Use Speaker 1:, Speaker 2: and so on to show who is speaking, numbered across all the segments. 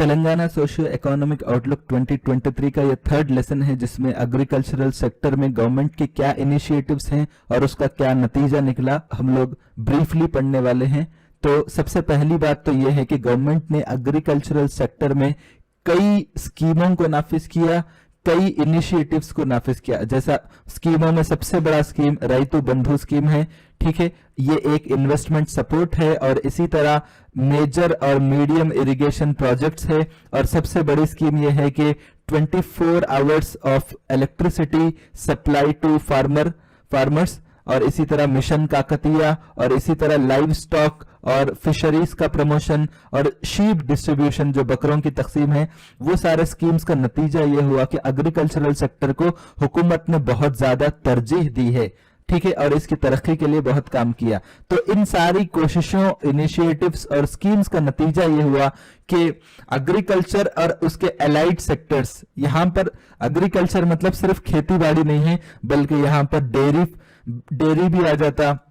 Speaker 1: Telangana socio economic outlook 2023 का ये third lesson है, जिसमें एग्रीकल्चरल सेक्टर में गवर्नमेंट के क्या इनिशिएटिव्स हैं और उसका क्या नतीजा निकला हम लोग ब्रीफली पढ़ने वाले हैं। तो सबसे पहली बात तो ये है कि गवर्नमेंट ने एग्रीकल्चरल सेक्टर में कई स्कीमों को नाफिज किया, कई इनिशिएटिव्स को नाफिज किया। जैसा स्कीमों में सबसे बड़ा स्कीम रैतु बंधु स्कीम है, ठीक है, ये एक इन्वेस्टमेंट सपोर्ट है, और इसी तरह मेजर और मीडियम इरिगेशन प्रोजेक्ट्स है, और सबसे बड़ी स्कीम ये है कि 24 hours of electricity supply to farmers, और इसी तरह मिशन काकतिया, और इसी तरह लाइव स्टॉक और फिशरीज का प्रमोशन और शीप डिस्ट्रीब्यूशन जो बकरों की तकसीम है, वो सारे स्कीम्स का नतीजा ये हुआ कि एग्रीकल्चरल सेक्टर को हुकूमत ने बहुत ज्यादा तरजीह दी है, ठीक है, और इसकी तरक्की के लिए बहुत काम किया। तो इन सारी कोशिशों, इनिशिएटिव्स और स्कीम्स का नतीजा ये हुआ कि एग्रीकल्चर और उसके एलाइड सेक्टर्स, यहां पर एग्रीकल्चर मतलब सिर्फ खेती बाड़ी नहीं है, बल्कि यहां पर डेयरी भी आ जाता,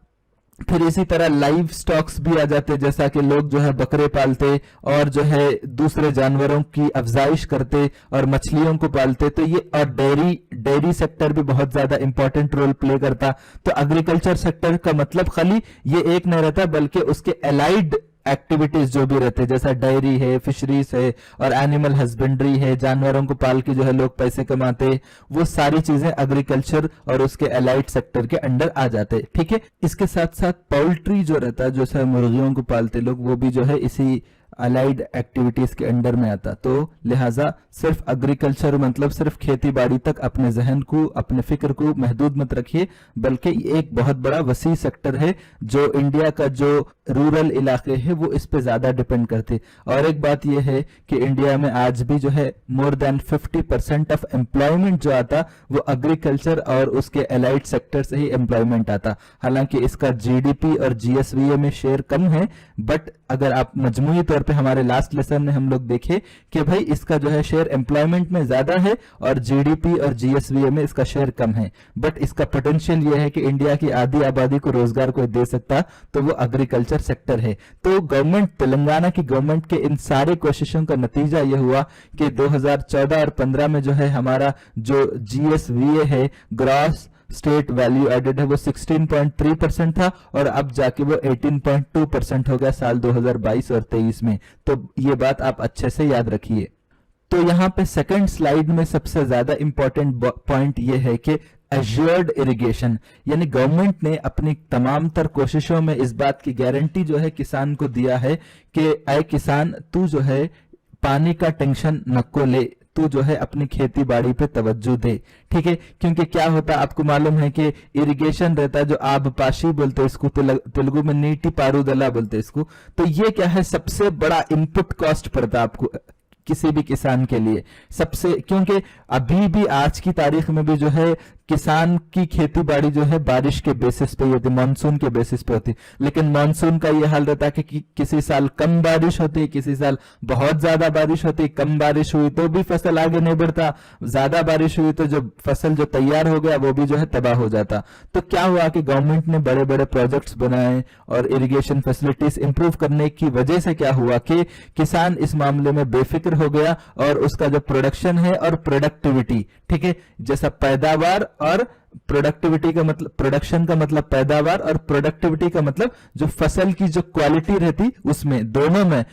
Speaker 1: फिर इसी तरह लाइव स्टॉक्स भी आ जाते, जैसा कि लोग जो है बकरे पालते और जो है दूसरे जानवरों की अफजाइश करते और मछलियों को पालते, तो ये और डेयरी सेक्टर भी बहुत ज्यादा इंपॉर्टेंट रोल प्ले करता। तो एग्रीकल्चर सेक्टर का मतलब खाली ये एक नहीं रहता, बल्कि उसके एलाइड एक्टिविटीज जो भी रहते, जैसा डायरी है, फिशरीज है और एनिमल हस्बेंड्री है, जानवरों को पाल के जो है लोग पैसे कमाते, वो सारी चीजें एग्रीकल्चर और उसके एलाइड सेक्टर के अंडर आ जाते, ठीक है। इसके साथ साथ पोल्ट्री जो रहता है, जो है मुर्गियों को पालते लोग, वो भी जो है इसी अलाइड एक्टिविटीज के अंडर में आता। तो लिहाजा सिर्फ एग्रीकल्चर मतलब सिर्फ खेती बाड़ी तक अपने जहन को, अपने फिक्र को महदूद मत रखिए, बल्कि एक बहुत बड़ा वसी सेक्टर है जो इंडिया का जो रूरल इलाके है वो इस पे ज्यादा डिपेंड करते। और एक बात यह है कि इंडिया में आज भी जो है मोर देन 50% ऑफ एम्प्लॉयमेंट जो आता वो एग्रीकल्चर और उसके एलाइड सेक्टर से ही एम्प्लॉयमेंट आता। हालांकि इसका जीडीपी और जीएसवीए में शेयर कम है, बट अगर आप मजमूई तौर पे हमारे लास्ट लेसन में हम लोग देखे कि भाई इसका जो है शेयर एम्प्लॉयमेंट में ज्यादा है और जीडीपी और जीएसवीए में इसका शेयर कम है, बट इसका पोटेंशियल ये है कि इंडिया की आधी आबादी को रोजगार कोई दे सकता, तो वो एग्रीकल्चर सेक्टर है। तो गवर्नमेंट, तेलंगाना की गवर्नमेंट के इन सारे कोशिशों का नतीजा ये हुआ कि 2014 और 15 में जो है हमारा जो जीएसवीए है, ग्रॉस स्टेट वैल्यू एडेड है, वो 16.3% था और अब जाके वो 18.2% हो गया साल 2022 और 23 में। तो ये बात आप अच्छे से याद रखिए। तो यहाँ पे सेकंड स्लाइड में सबसे ज्यादा इंपॉर्टेंट पॉइंट ये है कि एश्योर्ड इरिगेशन, यानी गवर्नमेंट ने अपनी तमाम तर कोशिशों में इस बात की गारंटी जो है किसान को दिया है कि ऐ किसान, तू जो है पानी का टेंशन नको ले, तू जो है अपनी खेती बाड़ी पे तवज्जो दे, ठीक है। क्योंकि क्या होता आपको मालूम है कि इरिगेशन रहता है, जो आबपाशी बोलते हैं इसको, तेलुगु में नीटी पारुदला बोलते हैं इसको। तो ये क्या है, सबसे बड़ा इनपुट कॉस्ट पड़ता आपको किसी भी किसान के लिए सबसे, क्योंकि अभी भी आज की तारीख में भी जो है किसान की खेती बाड़ी जो है बारिश के बेसिस पे होती, मानसून के बेसिस पे होती, लेकिन मानसून का ये हाल रहता है कि किसी साल कम बारिश होती, किसी साल बहुत ज्यादा बारिश होती, कम बारिश हुई तो भी फसल आगे नहीं बढ़ता, ज्यादा बारिश हुई तो जो फसल जो तैयार हो गया वो भी जो है तबाह हो जाता। तो क्या हुआ कि गवर्नमेंट ने बड़े बड़े प्रोजेक्ट्स बनाए और इरिगेशन फैसिलिटीज इंप्रूव करने की वजह से क्या हुआ कि किसान इस मामले में बेफिक्र हो गया, और उसका जो प्रोडक्शन है और प्रोडक्टिविटी, ठीक है, जैसा पैदावार और प्रोडक्टिविटी का मतलब, प्रोडक्शन का मतलब पैदावार और प्रोडक्टिविटी का मतलब जो फसल की जो क्वालिटी रहती, उसमें दोनों में,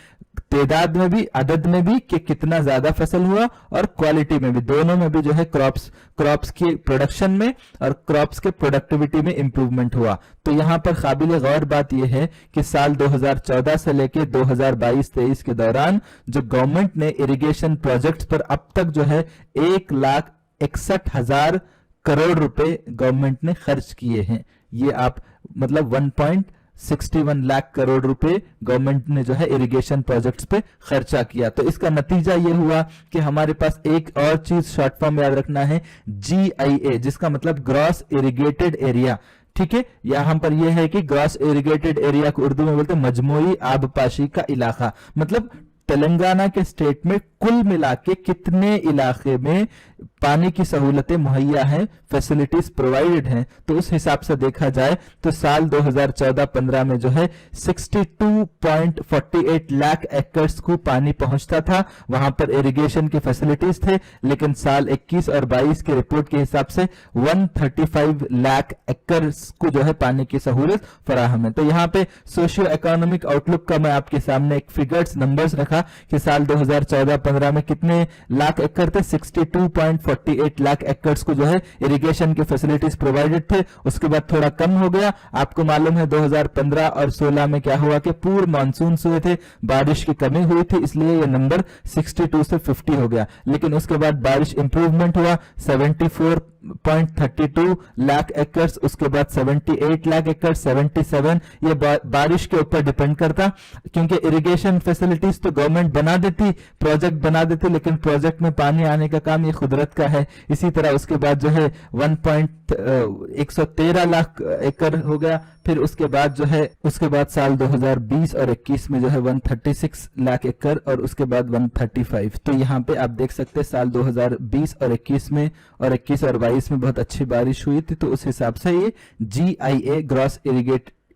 Speaker 1: तादाद में भी, अदद में भी कि कितना ज्यादा फसल हुआ, और क्वालिटी में भी, दोनों में भी जो है क्रॉप्स की प्रोडक्शन में और क्रॉप्स के प्रोडक्टिविटी में इंप्रूवमेंट हुआ। तो यहां पर काबिल गौर बात यह है कि साल 2014 से लेके 2022-23 के दौरान जो गवर्नमेंट ने इरिगेशन प्रोजेक्ट्स पर अब तक जो है 1,61,000 करोड़ रुपए गवर्नमेंट ने खर्च किए हैं। ये आप मतलब 1.61 लाख करोड़ रुपए गवर्नमेंट ने जो है इरिगेशन प्रोजेक्ट्स पे खर्चा किया। तो इसका नतीजा ये हुआ कि हमारे पास एक और चीज शॉर्ट फॉर्म याद रखना है, GIA, जिसका मतलब ग्रॉस इरिगेटेड एरिया, ठीक है। यहां पर यह है कि ग्रॉस इरिगेटेड एरिया को उर्दू में बोलते हैं मजमूई आबपाशी का इलाका, मतलब तेलंगाना के स्टेट में कुल मिला के कितने इलाके में पानी की सहूलतें मुहैया हैं, फैसिलिटीज प्रोवाइडेड हैं, तो उस हिसाब से देखा जाए तो साल 2014-15 में जो है 62.48 लाख एकर्स को पानी पहुंचता था, वहां पर इरिगेशन की फैसिलिटीज थे। लेकिन साल 21 और 22 की रिपोर्ट के हिसाब से 135 लाख एकर्स को जो है पानी की सहूलत फराहम है। तो यहाँ पे सोशियो इकोनॉमिक आउटलुक का मैं आपके सामने एक फिगर्स नंबर्स रखा कि साल 2014-15 में कितने लाख एकड़ थे, 62.48 लाख एकर्स को जो है इरिगेशन की फैसिलिटीज प्रोवाइडेड थे। उसके बाद थोड़ा कम हो गया। आपको मालूम है 2015 और 16 में क्या हुआ कि पूर्व मानसून हुए थे, बारिश की कमी हुई थी, इसलिए ये नंबर 62 से 50 हो गया। लेकिन उसके बाद बारिश इंप्रूवमेंट हुआ, 74.32 लाख एकर्स, उसके बाद 78 लाख एकड़, 77। ये बारिश के ऊपर डिपेंड करता, क्योंकि इरिगेशन फैसिलिटीज तो गवर्नमेंट बना देती, प्रोजेक्ट बना देती, लेकिन प्रोजेक्ट में पानी आने का काम ये कुदरत का है। इसी तरह उसके बाद जो है 113 लाख एकड़ हो गया। फिर उसके बाद जो है उसके बाद साल 2020 और 21 में जो है 136 लाख एकड़ और उसके बाद 135। तो यहाँ पे आप देख सकते हैं साल 2020 और 21 में और 21 और 22 में बहुत अच्छी बारिश हुई थी, तो उस हिसाब से ये GIA ग्रॉस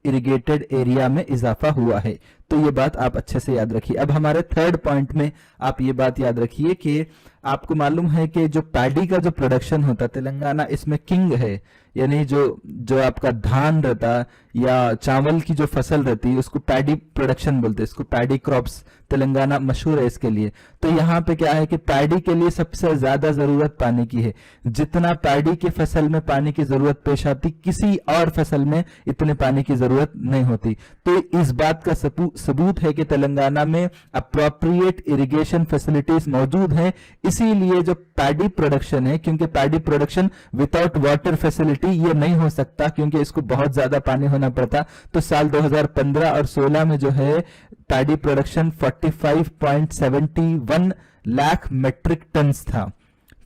Speaker 1: इरिगेटेड एरिया में इजाफा हुआ है। तो ये बात आप अच्छे से याद रखिए। अब हमारे थर्ड पॉइंट में आप ये बात याद रखिए कि आपको मालूम है कि जो पैडी का जो प्रोडक्शन होता है, तेलंगाना इसमें किंग है, यानी जो आपका धान रहता या चावल की जो फसल रहती है उसको पैडी प्रोडक्शन बोलते हैं, इसको पैडी क्रॉप्स, तेलंगाना मशहूर है इसके लिए। तो यहाँ पे क्या है कि पैडी के लिए सबसे ज्यादा जरूरत पानी की है। जितना पैडी की फसल में पानी की जरूरत पेश आती, किसी और फसल में इतने पानी की जरूरत नहीं होती। तो इस बात का सबूत है कि तेलंगाना में अप्रोप्रिएट इरिगेशन फैसिलिटीज मौजूद हैं। इसीलिए जो पैडी प्रोडक्शन है, क्योंकि paddy production without water facility ये नहीं हो सकता, क्योंकि इसको बहुत ज्यादा पानी होना पड़ता। तो साल 2015 और 16 में जो है paddy production 45.71 lakh metric tons था।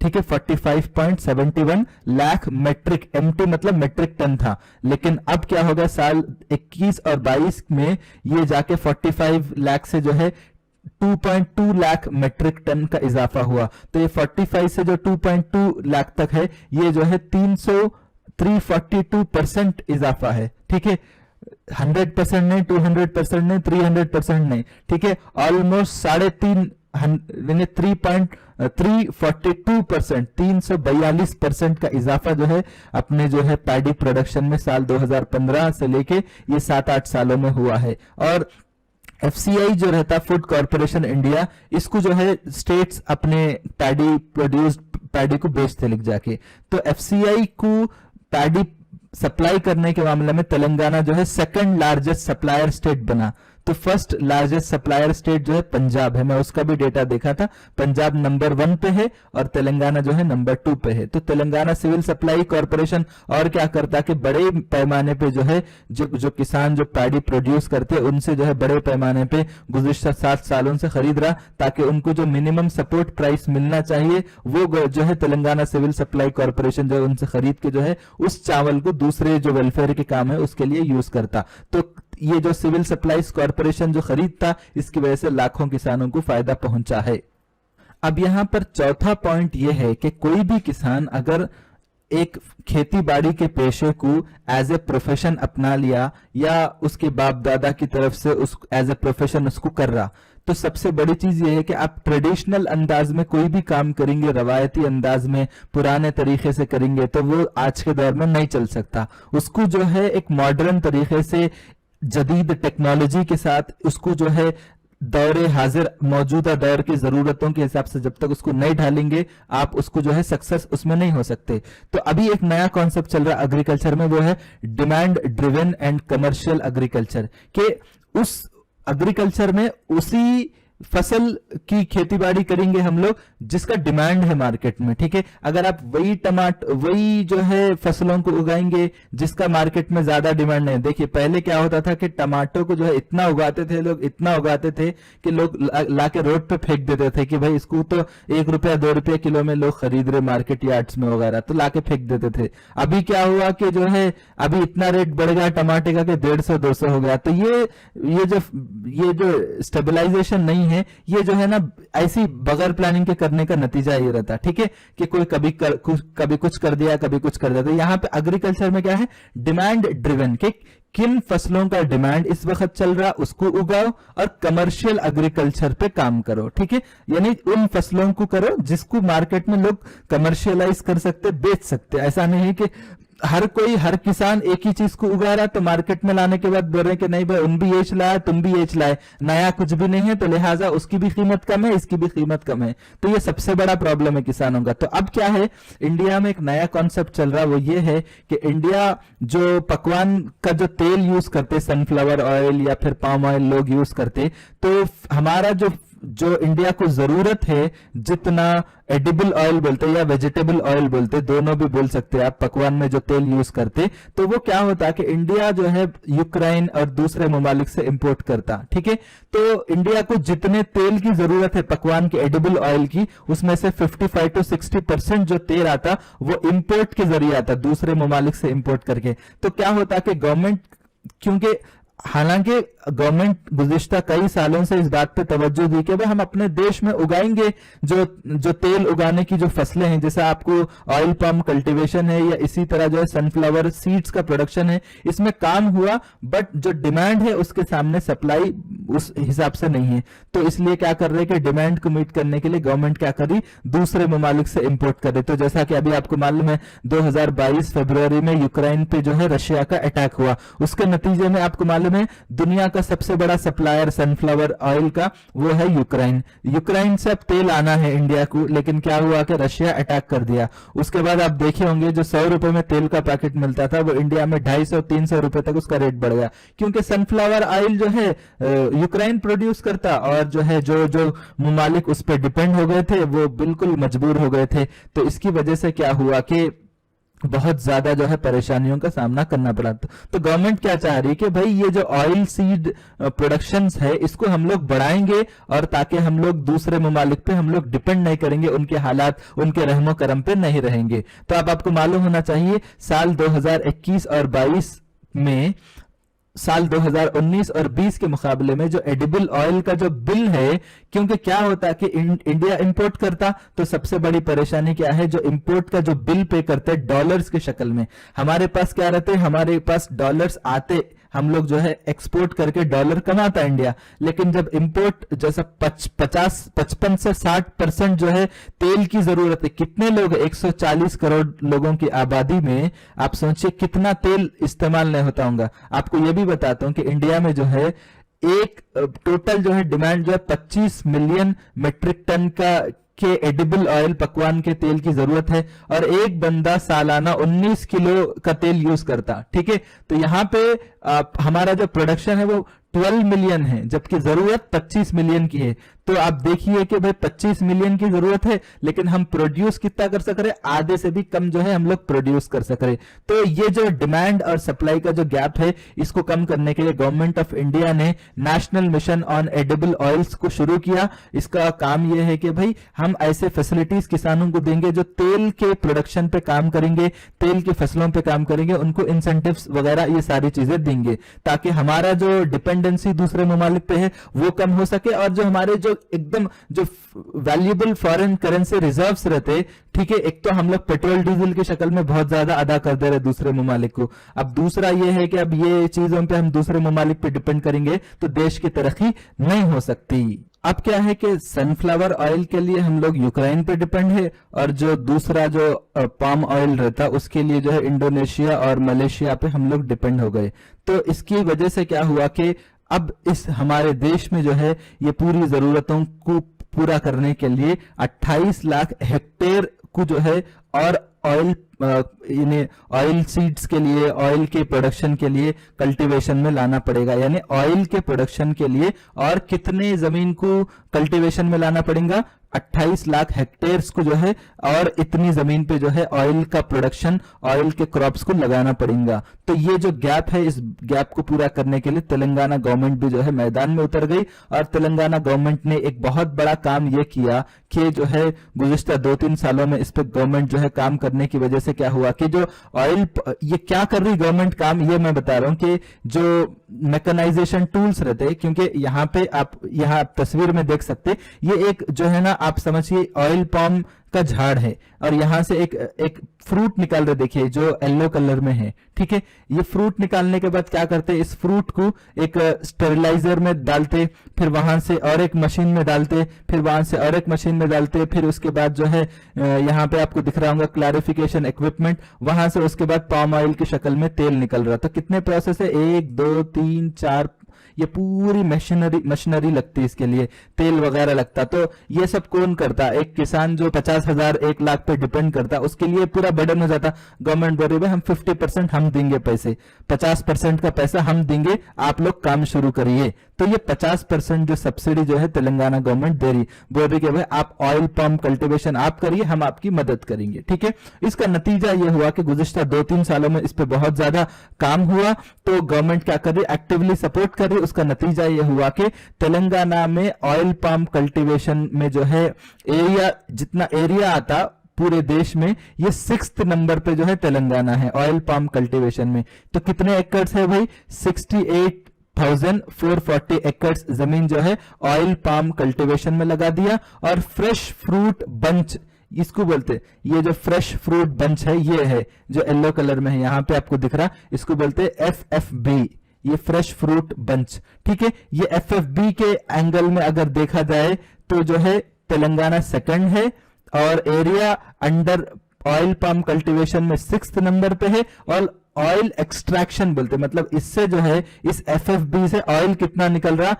Speaker 1: ठीक है, 45.71 लाख मेट्रिक, MT मतलब मेट्रिक टन था। लेकिन अब क्या होगा, साल 21 और 22 में ये जाके 45 लाख से जो है 2.2 लाख मेट्रिक टन का इजाफा हुआ। तो ये 45 से जो 2.2 लाख तक है, ये जो है 342% इजाफा है। ठीक है, 100% नहीं, 200% नहीं, 300% नहीं, ठीक है, ऑलमोस्ट 342%, 342% का इजाफा जो है अपने जो है पैडी प्रोडक्शन में साल 2015 से लेके ये 7-8 सालों में हुआ है। और FCI जो रहता, फूड कॉर्पोरेशन इंडिया, इसको जो है स्टेट्स अपने पैडी प्रोड्यूस्ड पैडी को बेचते लिख जाके। तो FCI को पैडी सप्लाई करने के मामले में तेलंगाना जो है सेकंड लार्जेस्ट सप्लायर स्टेट बना। तो फर्स्ट लार्जेस्ट सप्लायर स्टेट जो है पंजाब है, मैं उसका भी डेटा देखा था। पंजाब नंबर 1 पे है और तेलंगाना जो है नंबर 2 पे है। तो तेलंगाना सिविल सप्लाई कॉर्पोरेशन और क्या करता कि बड़े पैमाने पे जो है जो किसान जो पैडी प्रोड्यूस करते हैं उनसे जो है बड़े पैमाने पे गुज़िश्ता 7 सालों से खरीद रहा, ताकि उनको जो मिनिमम सपोर्ट प्राइस मिलना चाहिए वो जो है तेलंगाना सिविल सप्लाई कॉर्पोरेशन जो है उनसे खरीद के जो है उस चावल को दूसरे जो वेलफेयर के काम है उसके लिए यूज करता। तो ये जो सिविल सप्लाईज कॉर्पोरेशन जो खरीदता, इसकी वजह से लाखों किसानों को फायदा पहुंचा है। अब यहां पर चौथा पॉइंट यह है कि कोई भी किसान अगर एक खेती बाड़ी के पेशे को एज ए प्रोफेशन अपना लिया या उसके बाप दादा की तरफ से उस एज ए प्रोफेशन उसको कर रहा, तो सबसे बड़ी चीज ये है कि आप ट्रेडिशनल अंदाज में कोई भी काम करेंगे, रवायती अंदाज में पुराने तरीके से करेंगे, तो वो आज के दौर में नहीं चल सकता। उसको जो है एक मॉडर्न तरीके से जदीद टेक्नोलॉजी के साथ उसको जो है दौरे हाजिर मौजूदा दौर की जरूरतों के हिसाब से जब तक उसको नहीं ढालेंगे, आप उसको जो है सक्सेस उसमें नहीं हो सकते। तो अभी एक नया कॉन्सेप्ट चल रहा है एग्रीकल्चर में, वो है demand driven and commercial agriculture, के उस एग्रीकल्चर में उसी फसल की खेतीबाड़ी करेंगे हम लोग जिसका डिमांड है मार्केट में। ठीक है, अगर आप वही जो है फसलों को उगाएंगे जिसका मार्केट में ज्यादा डिमांड नहीं। देखिए पहले क्या होता था कि टमाटो को जो है इतना उगाते थे लोग, इतना उगाते थे कि लोग लाके रोड पे फेंक देते थे कि भाई इसको तो 1 रुपया 2 रुपये किलो में लोग खरीद रहे मार्केट यार्ड्स में वगैरह, तो लाके फेंक देते थे। अभी क्या हुआ कि जो है अभी इतना रेट बढ़ गया टमाटे का कि 150-200 हो गया। तो ये जो स्टेबलाइजेशन नहीं नहीं है, ये जो है ना ऐसी बगैर प्लानिंग के करने का नतीजा ये रहता, ठीक है, कि कोई कभी कुछ कर दिया, कभी कुछ कर दिया। तो यहाँ पे एग्रीकल्चर में क्या है, डिमांड ड्रिवन, कि किन फसलों का डिमांड इस वक्त चल रहा उसको उगाओ और कमर्शियल एग्रीकल्चर पे काम करो, ठीक है, यानी उन फसलों को करो जिसको मार्केट में लोग कमर्शियलाइज कर सकते, बेच सकते। ऐसा नहीं है कि हर किसान एक ही चीज को उगा रहा तो मार्केट में लाने के बाद बोल रहे कि नहीं भाई उन भी ये चलाए तुम भी ये चलाए, नया कुछ भी नहीं है, तो लिहाजा उसकी भी कीमत कम है, इसकी भी कीमत कम है। तो ये सबसे बड़ा प्रॉब्लम है किसानों का। तो अब क्या है, इंडिया में एक नया कॉन्सेप्ट चल रहा है, वो ये है कि इंडिया जो पकवान का जो तेल यूज करते, सनफ्लावर ऑयल या फिर पाम ऑयल लोग यूज करते, तो हमारा जो इंडिया को जरूरत है, जितना एडिबल ऑयल बोलते या वेजिटेबल ऑयल बोलते, दोनों भी बोल सकते हैं आप, पकवान में जो तेल यूज करते, तो वो क्या होता कि इंडिया जो है यूक्रेन और दूसरे ममालिक से इंपोर्ट करता, ठीक है। तो इंडिया को जितने तेल की जरूरत है पकवान के एडिबल ऑयल की, उसमें से 55 to 60% जो तेल आता वो इंपोर्ट के जरिए आता, दूसरे ममालिक से इंपोर्ट करके। तो क्या होता कि गवर्नमेंट, क्योंकि हालांकि गवर्नमेंट गुज़िश्ता कई सालों से इस बात पे तवज्जो दी कि भाई हम अपने देश में उगाएंगे जो तेल उगाने की जो फसलें हैं, जैसे आपको ऑयल पाम कल्टीवेशन है या इसी तरह जो है सनफ्लावर सीड्स का प्रोडक्शन है, इसमें काम हुआ, बट जो डिमांड है उसके सामने सप्लाई उस हिसाब से नहीं है। तो इसलिए क्या कर रहे हैं कि डिमांड को मीट करने के लिए गवर्नमेंट क्या करी, दूसरे ममालिक से इंपोर्ट करे। तो जैसा कि अभी आपको मालूम है 2022 फरवरी में यूक्रेन पे जो है रशिया का अटैक हुआ, उसके नतीजे में आपको मालूम है दुनिया का सबसे बड़ा सप्लायर सनफ्लावर ऑयल का वो है यूक्रेन से अब तेल आना है इंडिया को, लेकिन क्या हुआ कि रशिया अटैक कर दिया। उसके बाद आप देखे होंगे जो 100 रुपए में तेल का पैकेट मिलता था वो इंडिया में 250-300 रुपए तक उसका रेट बढ़ गया, क्योंकि सनफ्लावर ऑयल जो है यूक्रेन प्रोड्यूस करता, और जो है जो ममालिक उस पर डिपेंड हो गए थे वो बिल्कुल मजबूर हो गए थे। तो इसकी वजह से क्या हुआ कि बहुत ज्यादा जो है परेशानियों का सामना करना पड़ा। तो गवर्नमेंट क्या चाह रही है कि भाई ये जो ऑयल सीड प्रोडक्शंस है इसको हम लोग बढ़ाएंगे, और ताकि हम लोग दूसरे ममालिक पे हम लोग डिपेंड नहीं करेंगे, उनके हालात उनके रहमो करम पे नहीं रहेंगे। तो अब आपको मालूम होना चाहिए साल 2021 और 22 में, साल 2019 और 20 के मुकाबले में जो एडिबल ऑयल का जो बिल है, क्योंकि क्या होता है कि इंडिया इंपोर्ट करता, तो सबसे बड़ी परेशानी क्या है, जो इंपोर्ट का जो बिल पे करते हैं डॉलर्स के शक्ल में, हमारे पास क्या रहते हैं, हमारे पास डॉलर्स आते, हम लोग जो है एक्सपोर्ट करके डॉलर कमाता है इंडिया, लेकिन जब इंपोर्ट जैसा 55 से 60% जो है तेल की जरूरत है, कितने लोग 140 करोड़ लोगों की आबादी में, आप सोचिए कितना तेल इस्तेमाल नहीं होता होगा। आपको यह भी बताता हूं कि इंडिया में जो है एक टोटल जो है डिमांड जो है 25 मिलियन मेट्रिक टन के एडिबल ऑयल पकवान के तेल की जरूरत है, और एक बंदा सालाना 19 किलो का तेल यूज करता, ठीक है। तो यहां पे हमारा जो प्रोडक्शन है वो 12 मिलियन है, जबकि जरूरत 25 मिलियन की है। तो आप देखिए कि भाई 25 मिलियन की जरूरत है, लेकिन हम प्रोड्यूस कितना कर सक रहे, आधे से भी कम जो है हम लोग प्रोड्यूस कर सक रहे। तो ये जो डिमांड और सप्लाई का जो गैप है, इसको कम करने के लिए गवर्नमेंट ऑफ इंडिया ने national mission on edible oils को शुरू किया। इसका काम यह है कि भाई हम ऐसे फैसिलिटीज किसानों को देंगे जो तेल के प्रोडक्शन पे काम करेंगे, तेल की फसलों पे काम करेंगे, उनको इंसेंटिव्स वगैरह ये सारी चीजें देंगे, ताकि हमारा जो डिपेंडेंसी दूसरे ममालिक पे है वो कम हो सके, और जो हमारे जो एकदम जो वैल्यूएबल फॉरेन करेंसी रिजर्व्स रहते, ठीक है, एक तो हम लोग पेट्रोल डीजल की शक्ल में बहुत ज्यादा अदा कर दे रहे दूसरे ममालिक को, अब दूसरा ये है कि अब ये चीजों पे हम दूसरे ममालिक पे डिपेंड करेंगे तो देश की तरक्की नहीं हो सकती। अब क्या है कि सनफ्लावर ऑयल के लिए हम लोग यूक्रेन पे डिपेंड है, और जो दूसरा जो पाम ऑयल रहता उसके लिए जो है इंडोनेशिया और मलेशिया पे हम लोग डिपेंड हो गए। तो इसकी वजह से क्या हुआ कि अब इस हमारे देश में जो है ये पूरी जरूरतों को पूरा करने के लिए 28 लाख हेक्टेयर को जो है और ऑयल सीड्स के लिए, ऑयल के प्रोडक्शन के लिए कल्टीवेशन में लाना पड़ेगा। यानी ऑयल के प्रोडक्शन के लिए और कितने जमीन को कल्टीवेशन में लाना पड़ेगा, 28 लाख हेक्टेयर्स को जो है, और इतनी जमीन पे जो है ऑयल का प्रोडक्शन, ऑयल के क्रॉप्स को लगाना पड़ेगा। तो ये जो गैप है, इस गैप को पूरा करने के लिए तेलंगाना गवर्नमेंट भी जो है मैदान में उतर गई, और तेलंगाना गवर्नमेंट ने एक बहुत बड़ा काम ये किया कि जो है गुज़िश्ता 2-3 सालों में इस पे गवर्नमेंट जो है है काम करने की वजह से क्या हुआ कि जो ऑयल, ये क्या कर रही गवर्नमेंट काम, ये मैं बता रहा हूं कि जो मैकेनाइजेशन टूल्स रहते हैं, क्योंकि यहाँ पे आप तस्वीर में देख सकते, ये एक जो है ना, आप समझिए ऑयल पाम का झाड़ है और यहां से एक फ्रूट निकाल रहे, देखिए जो येलो कलर में है, ठीक है। ये फ्रूट निकालने के बाद क्या करते, इस फ्रूट को एक स्टेरिलाइजर में डालते, फिर वहां से और एक मशीन में डालते, फिर वहां से और एक मशीन में डालते, फिर उसके बाद जो है यहाँ पे आपको दिख रहा होगा क्लैरिफिकेशन इक्विपमेंट, वहां से उसके बाद पाम ऑयल की शक्ल में तेल निकल रहा। तो कितने प्रोसेस है, 1 2 3 4, ये पूरी मशीनरी लगती है इसके लिए, तेल वगैरह लगता। तो ये सब कौन करता, एक किसान जो 50,000 1 लाख पे डिपेंड करता, उसके लिए पूरा बर्डन हो जाता। गवर्नमेंट बोल रही है हम 50% हम देंगे पैसे, 50% का पैसा हम देंगे, आप लोग काम शुरू करिए। तो ये 50% जो सब्सिडी जो है तेलंगाना गवर्नमेंट दे रही, बोल रही कि भाई आप ऑयल पाम कल्टीवेशन आप करिए, हम आपकी मदद करेंगे, ठीक है। इसका नतीजा ये हुआ कि गुज़िश्ता 2-3 सालों में इस पे बहुत ज्यादा काम हुआ। तो गवर्नमेंट क्या कर रही, एक्टिवली सपोर्ट कर रही। उसका नतीजा ये हुआ कि तेलंगाना में ऑयल पाम कल्टीवेशन में जो है एरिया, जितना एरिया आता पूरे देश में, ये 6th नंबर पे जो है तेलंगाना है ऑयल पाम कल्टीवेशन में। तो कितने एकड़ है भाई, 68,440 एकड़ जमीन जो है ऑयल पाम कल्टीवेशन में लगा दिया। और फ्रेश फ्रूट बंच, इसको बोलते, ये जो फ्रेश फ्रूट बंच है, ये है जो येलो कलर में है, यहां पे आपको दिख रहा, इसको बोलते FFB, ये फ्रेश फ्रूट बंच, ठीक है। ये FFB के एंगल में अगर देखा जाए तो जो है तेलंगाना सेकंड है और area under oil palm cultivation में 6th नंबर पे है। और ऑयल एक्सट्रैक्शन बोलते, मतलब इससे जो है इस FFB से ऑयल कितना निकल रहा,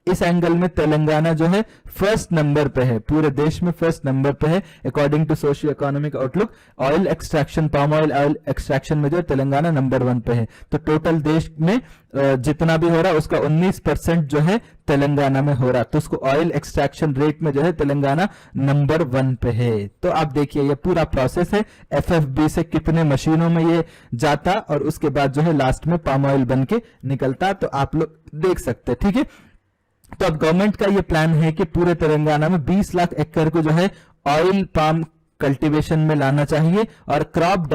Speaker 1: इस एंगल में तेलंगाना जो है 1st नंबर पे है, पूरे देश में 1st नंबर पे है according to socio economic outlook. Oil extraction, palm oil extraction में जो तेलंगाना नंबर 1 पे है। तो टोटल देश में जितना भी हो रहा उसका 19% जो है तेलंगाना में हो रहा, तो उसको ऑयल एक्सट्रैक्शन रेट में जो है तेलंगाना नंबर 1 पे है। तो आप देखिए ये पूरा प्रोसेस है, FFB से कितने मशीनों में ये जाता और उसके बाद जो है लास्ट में पाम ऑयल बन के निकलता। तो आप लोग देख सकते हैं, ठीक है। तो अब गवर्नमेंट का ये प्लान है कि पूरे तेलंगाना में 20 लाख एकड़ को जो है ऑयल पाम कल्टीवेशन में लाना चाहिए और क्रॉप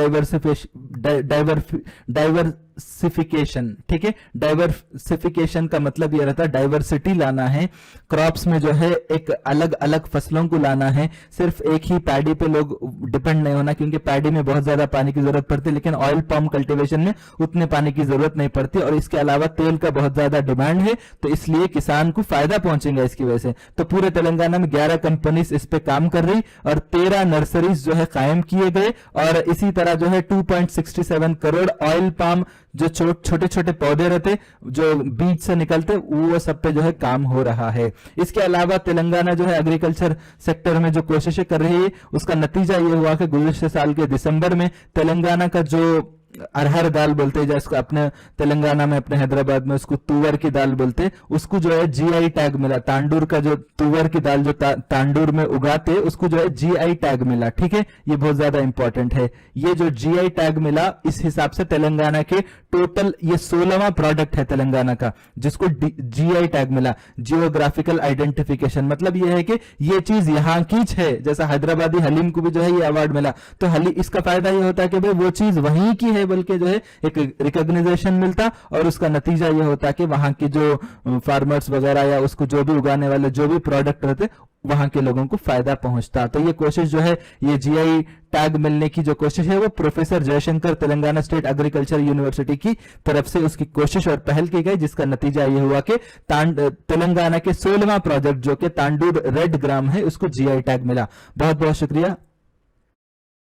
Speaker 1: डाइवर्सिफिकेशन, ठीक है। डाइवर्सिफिकेशन का मतलब ये रहता है डाइवर्सिटी लाना है, क्रॉप्स में जो है एक अलग अलग फसलों को लाना है, सिर्फ एक ही पैडी पे लोग डिपेंड नहीं होना, क्योंकि पैडी में बहुत ज्यादा पानी की जरूरत पड़ती है, लेकिन ऑयल पाम कल्टीवेशन में उतने पानी की जरूरत नहीं पड़ती। और इसके अलावा तेल का बहुत ज्यादा डिमांड है, तो इसलिए किसान को फायदा पहुंचेगा इसकी वजह से। तो पूरे तेलंगाना में 11 कंपनीज इस पे काम कर रही और 13 नर्सरीज जो है कायम किए गए। और इसी तरह जो है 2.67 करोड़ ऑयल पाम जो छोटे छोटे पौधे रहते जो बीज से निकलते, वो सब पे जो है काम हो रहा है। इसके अलावा तेलंगाना जो है एग्रीकल्चर सेक्टर में जो कोशिशें कर रही है, उसका नतीजा ये हुआ कि गुज़िश्ता साल के दिसंबर में तेलंगाना का जो अरहर दाल बोलते हैं, जैसे अपने तेलंगाना में, अपने हैदराबाद में उसको तुवर की दाल बोलते, उसको जो है GI टैग मिला। तांडूर का जो तुवर की दाल जो तांडूर में उगाते, उसको जो है GI टैग मिला, ठीक है। ये बहुत ज्यादा इंपॉर्टेंट है। ये जो GI टैग मिला, इस हिसाब से तेलंगाना के टोटल ये 16वां प्रोडक्ट है तेलंगाना का जिसको GI टैग मिला, जियोग्राफिकल आइडेंटिफिकेशन। मतलब ये है कि ये चीज यहाँ की है, जैसा हैदराबादी हलीम को भी जो है ये अवार्ड मिला। तो इसका फायदा ये होता है कि भाई वो चीज वहीं की है, बल्कि जो है एक रिकॉग्निशन मिलता और उसका नतीजा ये होता कि वहां के जो फार्मर्स वगैरह या उसको जो भी उगाने वाले जो भी प्रोडक्ट रहते, वहां के लोगों को फायदा पहुंचता। तो ये कोशिश जो है, ये GI टैग मिलने की जो कोशिश है, वो professor Jaishankar Telangana state agriculture university की तरफ से उसकी कोशिश और पहल की गई, जिसका नतीजा ये हुआ कि तेलंगाना के 16वां प्रोजेक्ट जो कि तांडूर रेड ग्राम है, उसको GI टैग मिला। बहुत बहुत शुक्रिया।